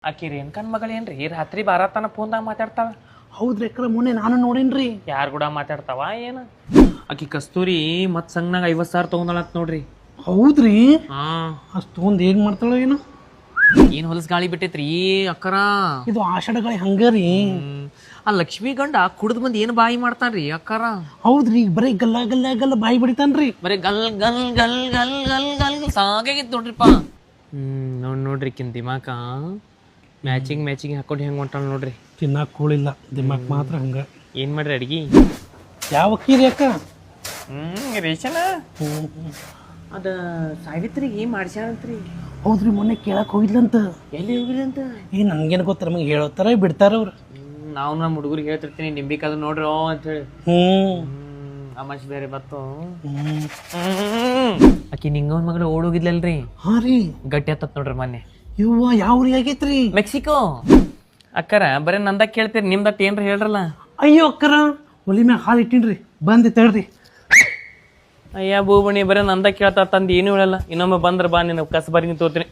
ಆಕಿ ರೇಣುಕನ್ ಮಗಳೇನ್ರಿ ರಾತ್ರಿ ಬಾರತನ ಫೋನ್ದಾಗ ಮಾತಾಡ್ತಾವ? ಹೌದ್ರಿ ಅಕ್ಕಾರ, ಮೊನ್ನೆ ನಾನು ನೋಡೇನ್ರಿ. ಯಾರು ಕೂಡ ಮಾತಾಡ್ತಾವ ಏನು? ಆಕಿ ಕಸ್ತೂರಿ ಮತ್ ಸಂಘನಾಗ 50,000 ತಗೊಂಡಳತ್ ನೋಡ್ರಿ. ಹೌದ್ರಿ? ಹಾ, ಅಷ್ಟು ಒಂದ್ ಏನ್ ಮಾಡ್ತಾಳೋ ಏನೋ. ಏನ್ ಹೊಲಸ್ ಗಾಳಿ ಬಿಟ್ಟೈತ್ರಿ ಅಕ್ಕರ. ಇದು ಆಷಾಢಗಾಳಿ ಹಂಗಾರಿ. ಆ ಲಕ್ಷ್ಮಿ ಗಂಡ ಕುಡ್ದ್ ಬಂದ್ ಏನ್ ಬಾಯಿ ಮಾಡ್ತಾನ್ರಿ ಅಕ್ಕರ? ಹೌದ್ರಿ, ಬರೀ ಗಲ್ಲ ಗಲ್ಲ ಗಲ್ಲ ಬಾಯಿ ಬಡಿತಾನ್ರಿ. ಬರೀ ಗಲ್ ಗಲ್ ಗಲ್ ಗಲ್ ಗಲ್ ಗಲ್ ಸಾಕಾಗಿತ್ತು ನೋಡ್ರಿಪ್ಪ. ನೋಡ್ರಿ ಕಿನ್ ದಿಮಾಕ ಮ್ಯಾಚಿಂಗ್ ಹಾಕೊಂಡು ಹೆಂಗ್ ಹೊಂಟಾಳ ನೋಡ್ರಿ. ತಿನ್ನಾಕ ಕೂಳಿಲ್ಲ, ದಿಮಾಕ್ ಮಾತ್ರ ಹಂಗ. ಏನ್ ಮಾಡ್ರಿ ಅಡ್ಗಿ? ಯಾವ ಅಕ್ಕಿರಿ ಅಕ್ಕ? ರೇಷನ ಅದ ಸಾವಿತ್ರಿಗೆ ಮಾಡ್ಸ್ಯಾಳಂತ್ರಿ. ಹೌದ್ರಿ, ಮೊನ್ನೆ ಕೇಳಕ್ ಹೋಗಿದ್ಲಂತ. ಎಲ್ಲಿ ಹೋಗಿರಿ ಅಂತ? ನನ್ಗೇನ್ ಗೊತ್ತ, ನಮಗೆ ಹೇಳೋತಾರ ಬಿಡ್ತಾರ ಅವ್ರು. ನಾವು ನಮ್ಮ ಹುಡುಗರಿಗೆ ಹೇಳ್ತಿರ್ತೀನಿ ನಿಂಬಿಕಾದು ನೋಡ್ರಿ ಅಂತ ಹೇಳಿ. ಅಮಾಶ್ ಬೇರೆ ಬತ್ತು. ಆಕಿ ನಿಂಗವನ್ ಮಗಳು ಓಡೋಗಿದ್ಲಲ್ರಿ. ಹಾ ರೀ, ಗಟ್ಟಿ ಹತ್ತತ್ ನೋಡ್ರಿ ಮೊನ್ನೆ. ಇವ್ವ ಯಾವ್ರಿ ಆಗೈತ್ರಿ? ಮೆಕ್ಸಿಕೋ. ಅಕ್ಕರ ಬರೀ ನಂದಾಗ ಕೇಳ್ತೀರಿ, ನಿಮ್ದಟ್ ಏನ್ರಿ ಹೇಳ್ರಲ್ಲ. ಅಯ್ಯೋ ಅಕ್ಕರ, ಒಲಿ ಮ್ಯಾಗ ಹಾಲು ಇಟ್ಟಿನ್ರಿ, ಬಂದೆ ತಡ್ರಿ. ಅಯ್ಯ ಬೂಬಣಿ ಬರೀ ನಂದಾಗ ಕೇಳ್ತಾ ತಂದು ಏನು ಹೇಳಲ್ಲ. ಇನ್ನೊಮ್ಮೆ ಬಂದ್ರ ಬಾ, ನಿನ್ನ ಕಸಬರಿಗೆ ತೋತೀನಿ.